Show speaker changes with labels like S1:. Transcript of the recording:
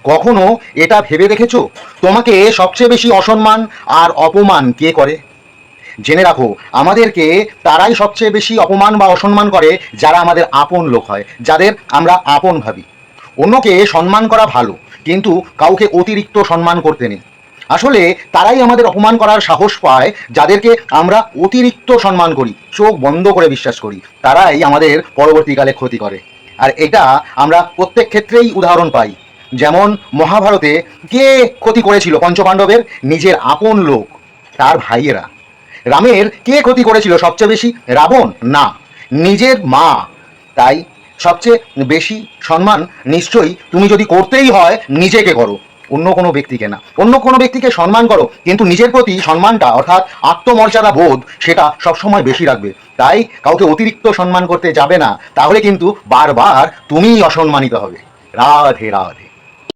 S1: কখনো এটা ভেবে দেখেছো তোমাকে সবচেয়ে বেশি অসম্মান আর অপমান কে করে? জেনে রাখো, আমাদেরকে তারাই সবচেয়ে বেশি অপমান বা অসম্মান করে যারা আমাদের আপন লোক হয়, যাদের আমরা আপন ভাবি। অন্যকে সম্মান করা ভালো, কিন্তু কাউকে অতিরিক্ত সম্মান করতে নেই। আসলে তারাই আমাদের অপমান করার সাহস পায় যাদেরকে আমরা অতিরিক্ত সম্মান করি, চোখ বন্ধ করে বিশ্বাস করি। তারাই আমাদের পরবর্তীকালে ক্ষতি করে। আর এটা আমরা প্রত্যেক ক্ষেত্রেই উদাহরণ পাই। যেমন মহাভারতে কে ক্ষতি করেছিল পঞ্চপাণ্ডবের? নিজের আপন লোক, তার ভাইয়েরা। রামের কে ক্ষতি করেছিল সবচেয়ে বেশি? রাবণ না, নিজের মা। তাই সবচেয়ে বেশি সম্মান নিশ্চয়ই তুমি যদি করতেই হয় নিজেকে করো, অন্য কোনো ব্যক্তিকে না। অন্য কোনো ব্যক্তিকে সম্মান করো, কিন্তু নিজের প্রতি সম্মানটা অর্থাৎ আত্মমর্যাদা বোধ সেটা সবসময় বেশি রাখবে। তাই কাউকে অতিরিক্ত সম্মান করতে যাবে না, তাহলে কিন্তু বারবার তুমিই অসম্মানিত হবে। রাধে রাধে।